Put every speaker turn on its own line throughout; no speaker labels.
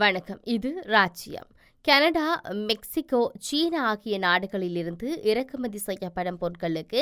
வணக்கம். இது ராஜ்யம். கனடா, மெக்சிகோ, சீனா ஆகிய நாடுகளிலிருந்து இறக்குமதி செய்யப்படும் பொருட்களுக்கு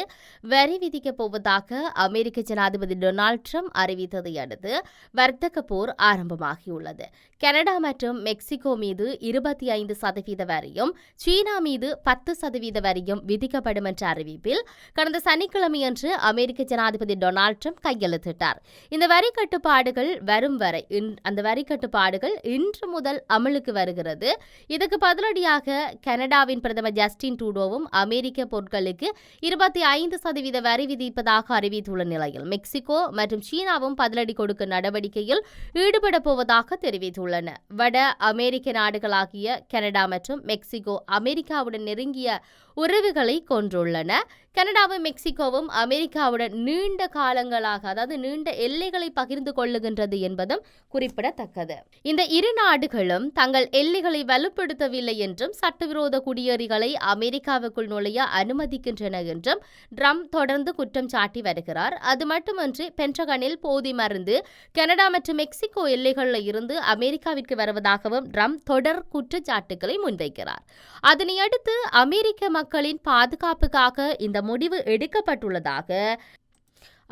வரி விதிக்கப் போவதாக அமெரிக்க ஜனாதிபதி டொனால்ட் ட்ரம்ப் அறிவித்ததை அடுத்து வர்த்தக போர் ஆரம்பமாகியுள்ளது. கனடா மற்றும் மெக்சிகோ மீது 25% வரியும், சீனா மீது 10% வரியும் விதிக்கப்படும் என்ற அறிவிப்பில் கடந்த சனிக்கிழமையன்று அமெரிக்க ஜனாதிபதி டொனால்ட் ட்ரம்ப் கையெழுத்திட்டார். இந்த வரி கட்டுப்பாடுகள் வரும் வரை அந்த வரி கட்டுப்பாடுகள் இன்று முதல் அமலுக்கு வருகிறது. இதற்கு பதிலடியாக கனடாவின் பிரதமர் ஜஸ்டின் ட்ரூடோவும் அமெரிக்க பொருட்களுக்கு 25% வரி விதிப்பதாக அறிவித்துள்ள நிலையில் மெக்சிகோ மற்றும் சீனாவும் பதிலடி கொடுக்கும் நடவடிக்கையில் ஈடுபட போவதாக தெரிவித்துள்ளன. வட அமெரிக்க நாடுகளாகிய கனடா மற்றும் மெக்சிகோ அமெரிக்காவுடன் நெருங்கிய உறவுகளை கொண்டுள்ளன. கனடாவும் மெக்சிகோவும் அமெரிக்காவுடன் நீண்ட காலங்களாக நீண்ட எல்லைகளை பகிர்ந்து கொள்ளுகின்றது என்பதும் குறிப்பிடத்தக்கது. இந்த இரு நாடுகளும் தங்கள் எல்லைகளை வலுப்படுத்தவில்லை என்றும் சட்டவிரோத குடியேறிகளை அமெரிக்காவுக்குள் நுழைய அனுமதிக்கின்றன என்றும் ட்ரம்ப் தொடர்ந்து குற்றம் சாட்டி வருகிறார். அது மட்டுமன்றி பென்டகனில் போதை மருந்து கனடா மற்றும் மெக்சிகோ எல்லைகளில் இருந்து அமெரிக்காவிற்கு வருவதாகவும் ட்ரம்ப் தொடர் குற்றச்சாட்டுகளை முன்வைக்கிறார். அதனையடுத்து அமெரிக்க மக்களின் பாதுகாப்புக்காக இந்த முடிவு எடுக்கப்பட்டுள்ளதாக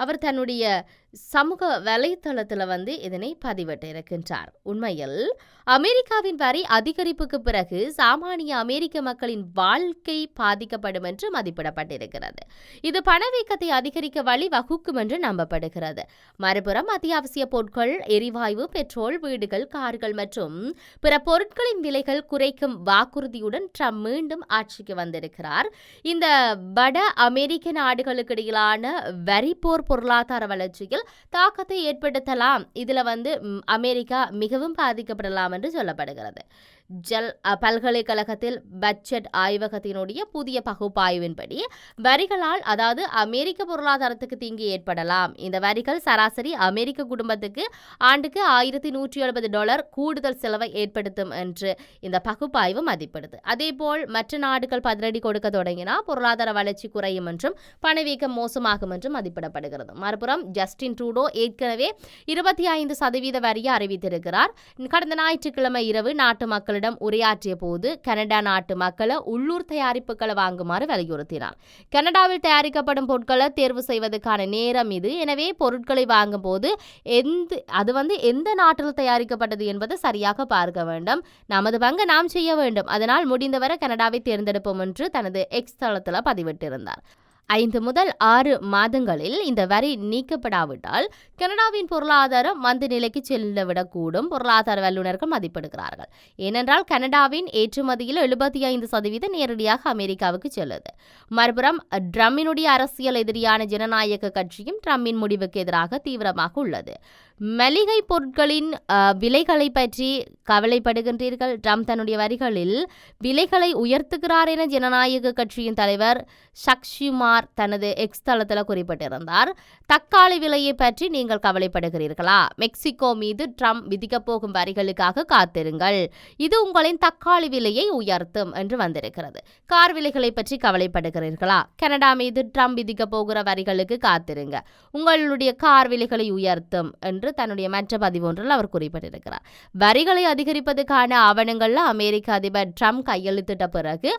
அவர் தன்னுடைய சமூக வலைத்தளத்தில் இதனை பதிவிட்டிருக்கின்றார். உண்மையில் அமெரிக்காவின் வரி அதிகரிப்புக்கு பிறகு சாமானிய அமெரிக்க மக்களின் வாழ்க்கை பாதிக்கப்படும் என்று மதிப்பிடப்பட்டிருக்கிறது. இது பணவீக்கத்தை அதிகரிக்க வழிவகுக்கும் என்று நம்பப்படுகிறது. மறுபுறம் அத்தியாவசிய பொருட்கள், எரிவாயு, பெட்ரோல், வீடுகள், கார்கள் மற்றும் பிற பொருட்களின் விலைகள் குறைக்கும் வாக்குறுதியுடன் ட்ரம்ப் மீண்டும் ஆட்சிக்கு வந்திருக்கிறார். இந்த வட அமெரிக்க நாடுகளுக்கு இடையிலான வரிப்போர் பொருளாதார வளர்ச்சியில் தாக்கத்தை ஏற்படுத்தலாம். இதுல அமெரிக்கா மிகவும் பாதிக்கப்படலாம் என்று சொல்லப்படுகிறது. பல்கலைக்கழகத்தில் பட்ஜெட் ஆய்வகத்தினுடைய புதிய பகுப்பாய்வின்படி வரிகளால் அமெரிக்க பொருளாதாரத்துக்கு தீங்கு ஏற்படலாம். இந்த வரிகள் சராசரி அமெரிக்க குடும்பத்துக்கு ஆண்டுக்கு $1170 கூடுதல் செலவை ஏற்படுத்தும் என்று இந்த பகுப்பாய்வு மதிப்பிடுது. அதேபோல் மற்ற நாடுகள் பதிலடி கொடுக்க தொடங்கினா பொருளாதார வளர்ச்சி குறையும் என்றும் பணவீக்கம் மோசமாகும் என்றும் மதிப்பிடப்படுகிறது. மறுபுறம் ஜஸ்டின் ட்ரூடோ ஏற்கனவே 25% வரியை அறிவித்திருக்கிறார். கடந்த ஞாயிற்றுக்கிழமை இரவு நாட்டு மக்கள் உரையாற்றிய போது கனடா நாட்டு மக்களை உள்ளூர் தயாரிப்புகளை வாங்குமாறு வலியுறுத்தினார். கனடாவில் தயாரிக்கப்படும் பொருட்களை தேர்வு செய்வதற்கான நேரம் இது. எனவே பொருட்களை வாங்கும் போது எந்த நாட்டில் தயாரிக்கப்பட்டது என்பதை சரியாக பார்க்க வேண்டும். நமது பங்கு நாம் செய்ய வேண்டும். அதனால் முடிந்தவரை கனடாவை தேர்ந்தெடுப்போம் என்று தனது எக்ஸ் தளத்தில் பதிவிட்டிருந்தார். 5 முதல் 6 மாதங்களில் இந்த வரி நீக்கப்படாவிட்டால் கனடாவின் பொருளாதாரம் மந்த நிலைக்கு செல்லவிடக்கூடும் பொருளாதார வல்லுநர்கள் மதிப்பிடுகிறார்கள். ஏனென்றால் கனடாவின் ஏற்றுமதியில் 75% நேரடியாக அமெரிக்காவுக்கு செல்லுது. மறுபுறம் ட்ரம்பினுடைய அரசியல் எதிரியான ஜனநாயக கட்சியும் ட்ரம்பின் முடிவுக்கு எதிராக தீவிரமாக உள்ளது. மளிகை பொருட்களின் விலைகளை பற்றி கவலைப்படுகின்றீர்கள். ட்ரம்ப் தன்னுடைய வரிகளில் விலைகளை உயர்த்துகிறார் என ஜனநாயக கட்சியின் தலைவர் சக்ஷிமார் தனது எக்ஸ் தளத்தில் குறிப்பிட்டிருந்தார். தக்காளி விலையை பற்றி நீங்கள் கவலைப்படுகிறீர்களா? மெக்சிகோ மீது ட்ரம்ப் விதிக்கப் போகும் வரிகளுக்காக காத்திருங்கள். இது உங்களின் தக்காளி விலையை உயர்த்தும் என்று வந்திருக்கிறது. கார் விலைகளை பற்றி கவலைப்படுகிறீர்களா? கனடா மீது ட்ரம்ப் விதிக்கப் போகிற வரிகளுக்கு காத்திருங்க. உங்களுடைய கார் விலைகளை உயர்த்தும் என்று தன்னுடைய மற்ற பதிவு ஒன்றில் அவர் குறிப்பிட்டிருக்கிறார். வரிகளை அதிகரிப்பதற்கான ஆவணங்கள்ல அமெரிக்க அதிபர் ட்ரம்ப் கையெழுத்திட்ட பிறகு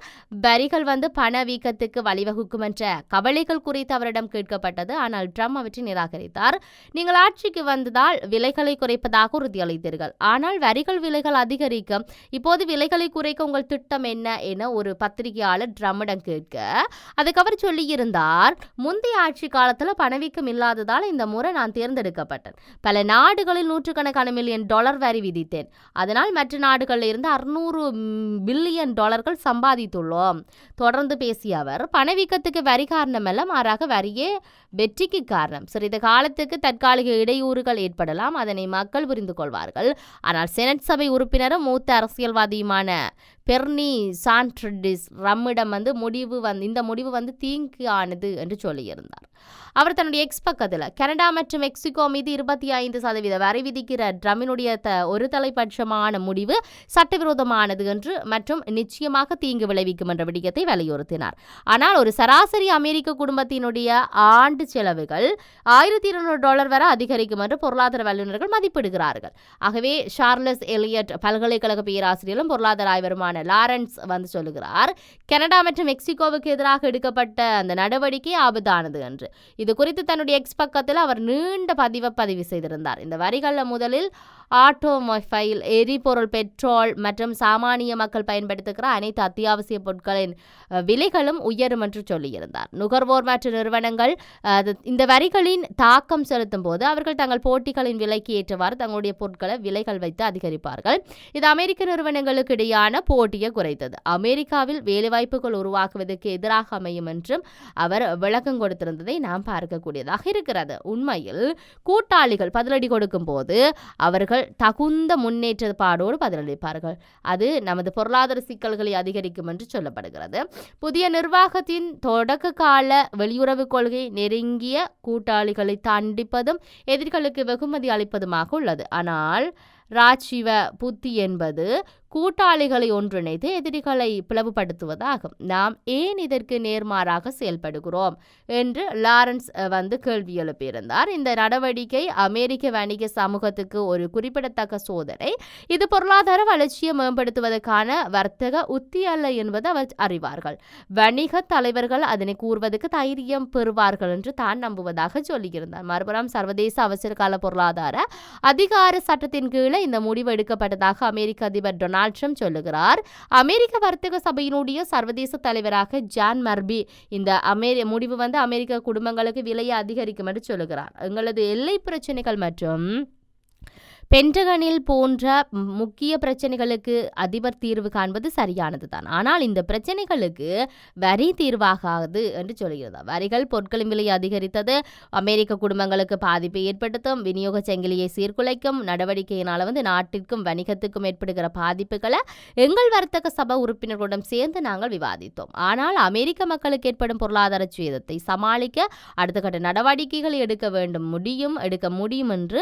வரிகள் பணவீக்கத்துக்கு வழிவகுக்கும் என்ற கவலைகள் குறித்து அவரிடம் கேட்கப்பட்டது. ஆனால் ட்ரம்ப் அவற்றை நிராகரித்தார். நீங்கள் ஆட்சிக்கு வந்ததால் விலைகளை குறைப்பதாக உறுதியளித்தீர்கள். ஆனால் வரிகள் விலைகள் அதிகரிக்கும். இப்போது விலைகளை குறைக்க உங்கள் திட்டம் என்ன என ஒரு பத்திரிகையாளர் ட்ரம்மிடம் கேட்க அதுக்கு அவர் சொல்லியிருந்தார், முந்தைய ஆட்சி காலத்தில் பணவீக்கம் இல்லாததால் இந்த முறை நான் தேர்ந்தெடுக்கப்பட்டேன். பல நாடுகளில் $100 மில்லியன் வரி விதித்தேன். அதனால் மற்ற நாடுகளில் இருந்து $600 பில்லியன் சம்பாதித்துள்ளோம். தொடர்ந்து பேசிய அவர் பணவீக்கத்துக்கு வரி காரணமல்ல, மாறாக வரியே வெற்றிக்கு காரணம். சிறிது காலத்துக்கு தற்காலிக இடையூறுகள் ஏற்படலாம். அதனை மக்கள் புரிந்து கொள்வார்கள். ஆனால் செனட் சபை உறுப்பினரும் மூத்த அரசியல்வாதியுமான பெர்னி சாண்ட்ரிஸ் ரம்மிடம் இந்த முடிவு தீங்கானது என்று சொல்லியிருந்தார். அவர் தன்னுடைய எக்ஸ் பக்கத்தில் கனடா மற்றும் மெக்சிகோ மீது 25% வரி விதிக்கிற ட்ரம்பினுடைய ஒரு தலைப்பட்சமான முடிவு சட்டவிரோதமானது என்று மற்றும் நிச்சயமாக தீங்கு விளைவிக்கும் என்ற விடயத்தை வலியுறுத்தினார். ஆனால் ஒரு சராசரி அமெரிக்க குடும்பத்தினுடைய ஆண்டு செலவுகள் $1,200 வரை அதிகரிக்கும் என்று பொருளாதார வல்லுநர்கள் மதிப்பிடுகிறார்கள். ஆகவே சார்லஸ் எலியட் பல்கலைக்கழக பேராசிரியரும் பொருளாதார ஆய்வருமான லாரன்ஸ் சொல்லுகிறார், கனடா மற்றும் மெக்சிகோவுக்கு எதிராக எடுக்கப்பட்ட அந்த நடவடிக்கை ஆபத்தானது என்று. இது குறித்து தன்னுடைய எக்ஸ் பக்கத்தில் அவர் நீண்ட பதிவு செய்திருந்தார். இந்த வரிகளில் முதலில் ஆட்டோமொபைல், எரிபொருள், பெட்ரோல் மற்றும் சாமானிய மக்கள் பயன்படுத்துகிற அனைத்து அத்தியாவசிய பொருட்களின் விலைகளும் உயரும் என்று சொல்லியிருந்தார். நுகர்வோர் மற்றும் நிறுவனங்கள் இந்த வரிகளின் தாக்கம் செலுத்தும் போது அவர்கள் தங்கள் போட்டிகளின் விலைக்கு ஏற்றவாறு தங்களுடைய பொருட்களை விலைகள் வைத்து அதிகரிப்பார்கள். இது அமெரிக்க நிறுவனங்களுக்கு இடையான போட்டியை குறைத்தது, அமெரிக்காவில் வேலைவாய்ப்புகள் உருவாக்குவதற்கு எதிராக அமையும் என்றும் அவர் விளக்கம் கொடுத்திருந்ததை நாம் பார்க்கக்கூடியதாக இருக்கிறது. உண்மையில் கூட்டாளிகள் பதிலடி கொடுக்கும் போது அவர்கள் தகுந்த முன்னேற்றப்பாடோடு பதிலளிப்பார்கள். அது நமது பொருளாதார சிக்கல்களை அதிகரிக்கும் என்று சொல்லப்படுகிறது. புதிய நிர்வாகத்தின் தொடக்க கால வெளியுறவு கொள்கை நெருங்கிய கூட்டாளிகளை தண்டிப்பதும் எதிர்களுக்கு வெகுமதி அளிப்பதுமாக உள்ளது. ஆனால் ராஜீவ புத்தி என்பது கூட்டாளிகளை ஒன்றிணைத்து எதிரிகளை பிளவுபடுத்துவதாகும். நாம் ஏன் இதற்கு நேர்மாறாக செயல்படுகிறோம் என்று லாரன்ஸ் கேள்வி எழுப்பியிருந்தார். இந்த நடவடிக்கை அமெரிக்க வணிக சமூகத்துக்கு ஒரு குறிப்பிடத்தக்க சோதனை. இது பொருளாதார வளர்ச்சியை மேம்படுத்துவதற்கான வர்த்தக உத்தி அல்ல என்பது அவர் அறிவார்கள். வணிக தலைவர்கள் அதனை கூறுவதற்கு தைரியம் பெறுவார்கள் என்று தான் நம்புவதாக சொல்லியிருந்தார். மறுபுறம் சர்வதேச அவசர கால பொருளாதார அதிகார சட்டத்தின் கீழே இந்த முடிவு எடுக்கப்பட்டதாக அமெரிக்க அதிபர் டொனால்ட் ட்ரம்ப் சொல்லுகிறார். அமெரிக்க வர்த்தக சபையினுடைய சர்வதேச தலைவராக ஜான் மர்பி இந்த முடிவு அமெரிக்க குடும்பங்களுக்கு விலையை அதிகரிக்கும் என்று சொல்லுகிறார். எங்களது எல்லை பிரச்சனைகள் மற்றும் பென்டகனில் போன்ற முக்கிய பிரச்சனைகளுக்கு அதிபர் தீர்வு காண்பது சரியானது தான். ஆனால் இந்த பிரச்சனைகளுக்கு வரி தீர்வாகாது என்று சொல்கிறது. வரிகள் பொருட்களின் விலையை அதிகரித்தது அமெரிக்க குடும்பங்களுக்கு பாதிப்பை ஏற்படுத்தும், விநியோக சங்கிலியை சீர்குலைக்கும் நடவடிக்கையினால் நாட்டிற்கும் வணிகத்துக்கும் ஏற்படுகிற பாதிப்புகளை எங்கள் வர்த்தக சபை உறுப்பினர்களுடன் சேர்ந்து நாங்கள் விவாதித்தோம். ஆனால் அமெரிக்க மக்களுக்கு ஏற்படும் பொருளாதார சேதத்தை சமாளிக்க அடுத்த கட்ட நடவடிக்கைகளை எடுக்க முடியும் என்று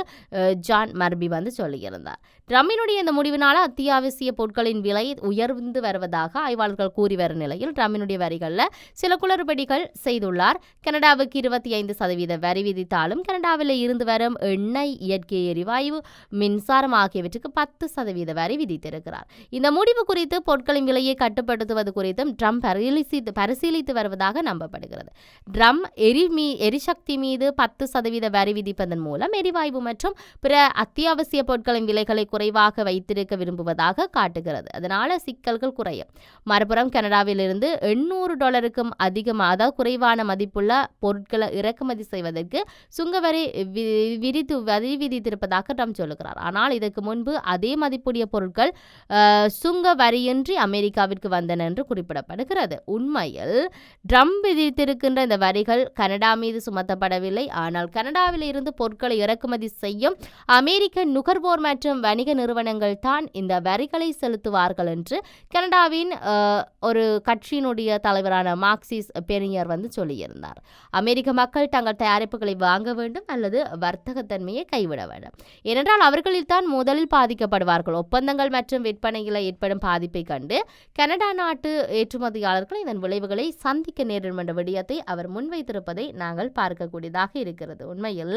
ஜான் மர்பி சொல்லியிருந்தார். ட்ரம்பினுடைய இந்த முடிவினால் அத்தியாவசிய பொருட்களின் விலை உயர்ந்து வருவதாக ஆய்வாளர்கள் கூறி வரும் நிலையில் ட்ரம்பினுடைய வரிகளில் சில குளறுபடிகள் செய்துள்ளார். கனடாவுக்கு 25% வரி விதித்தாலும் கனடாவில் இருந்து வரும் எண்ணெய், இயற்கை எரிவாயு, மின்சாரம் ஆகியவற்றுக்கு 10% வரி விதித்திருக்கிறார். இந்த முடிவு குறித்து பொருட்களின் விலையை கட்டுப்படுத்துவது குறித்தும் ட்ரம்ப் பரிசீலித்து வருவதாக நம்பப்படுகிறது. ட்ரம்ப் எரிசக்தி மீது 10% வரி விதிப்பதன் மூலம் எரிவாயு மற்றும் பிற அத்தியாவசிய பொருட்களின் விலைகளை குறைவாக வைத்திருக்க விரும்புவதாக காட்டுகிறது. அதனால சிக்கல்கள் குறையும். மறுபுறம் கனடாவில் இருந்து $800 அதிகமாக, அதாவது குறைவான மதிப்புள்ள பொருட்களை இறக்குமதி செய்வதற்கு சுங்கவரி விதித்திருப்பதாக ட்ரம்ப் சொல்லுகிறார். ஆனால் இதற்கு முன்பு அதே மதிப்புடைய பொருட்கள் சுங்க வரியின்றி அமெரிக்காவிற்கு வந்தன என்று குறிப்பிடப்படுகிறது. உண்மையில் ட்ரம்ப் விதித்திருக்கின்ற இந்த வரிகள் கனடா மீது சுமத்தப்படவில்லை. ஆனால் கனடாவில் இருந்து பொருட்களை இறக்குமதி செய்யும் அமெரிக்க நுகர்வோர் மற்றும் வணிக நிறுவனங்கள் தான் இந்த வரிகளை செலுத்துவார்கள் என்று கனடாவின் ஒரு கட்சியினுடைய தலைவரான மார்க்சிஸ் பெர்னியர் சொல்லியிருந்தார். அமெரிக்க மக்கள் தங்கள் தயாரிப்புகளை வாங்க வேண்டும் அல்லது வர்த்தகத்தன்மையை கைவிட வேண்டும். ஏனென்றால் அவர்களில் தான் முதலில் பாதிக்கப்படுவார்கள். ஒப்பந்தங்கள் மற்றும் விற்பனையில் ஏற்படும் பாதிப்பை கண்டு கனடா நாட்டு ஏற்றுமதியாளர்கள் இதன் விளைவுகளை சந்திக்க நேரிடும் என்ற விடயத்தை அவர் முன்வைத்திருப்பதை நாங்கள் பார்க்கக்கூடியதாக இருக்கிறது. உண்மையில்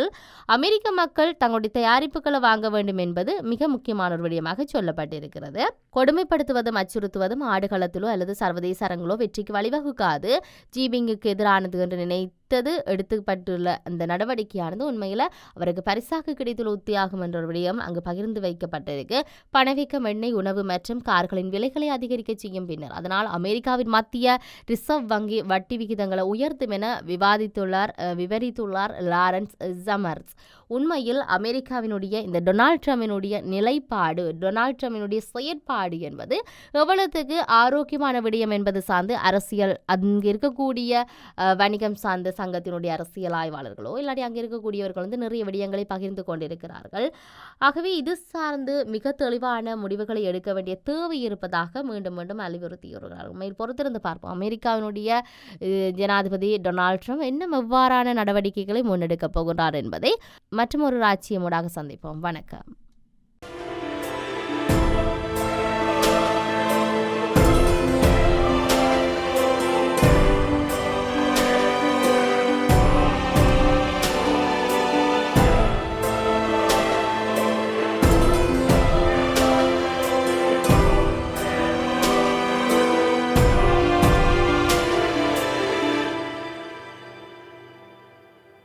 அமெரிக்க மக்கள் தங்களுடைய தயாரிப்புகளை வாங்க வேண்டும் என்பது மிக முக்கியமான ஒரு விடயமாக சொல்லப்பட்டிருக்கிறது. கொடுமைப்படுத்துவதும் அச்சுறுத்துவதும் ஆடுகளத்திலோ அல்லது சர்வதேச அரங்கிலோ வெற்றிக்கு வழிவகுக்காது. ஜீபிங்குக்கு எதிரானது என்று நினைத்தது எடுத்துப்பட்டுள்ள அந்த நடவடிக்கையானது உண்மையில் அவருக்கு பரிசாக கிடைத்துள்ள உத்தியாகும் என்ற ஒரு விடயம் அங்கு பகிர்ந்து வைக்கப்பட்டிருக்கு. பணவீக்கம், எண்ணெய், உணவு மற்றும் கார்களின் விலைகளை அதிகரிக்க செய்யும் பின்னர் அதனால் அமெரிக்காவின் மத்திய ரிசர்வ் வங்கி வட்டி விகிதங்களை உயர்த்தும் என விவரித்துள்ளார் லாரன்ஸ் சமர்ஸ். உண்மையில் அமெரிக்காவினுடைய இந்த டொனால்ட் ட்ரம்பினுடைய நிலைப்பாடு, டொனால்ட் ட்ரம்பினுடைய செயற்பாடு என்பது எவ்வளவுக்கு ஆரோக்கியமான விடயம் என்பது சார்ந்து அரசியல், அங்கு இருக்கக்கூடிய வணிகம் சார்ந்த சங்கத்தினுடைய அரசியல் ஆய்வாளர்களோ இல்லாட்டி அங்கே இருக்கக்கூடியவர்கள் வந்து நிறைய விடயங்களை பகிர்ந்து கொண்டிருக்கிறார்கள். ஆகவே இது சார்ந்து மிக தெளிவான முடிவுகளை எடுக்க வேண்டிய தேவை இருப்பதாக மீண்டும் மீண்டும் வலியுறுத்தியுள்ளார்கள். உண்மையில் பொறுத்திருந்து பார்ப்போம் அமெரிக்காவினுடைய ஜனாதிபதி டொனால்ட் ட்ரம்ப் இன்னும் எவ்வாறான நடவடிக்கைகளை முன்னெடுக்கப் போகிறார் என்பதை மற்றும் ஒரு ராஜ்ஜியம் ஊடாக சந்திப்போம். வணக்கம்.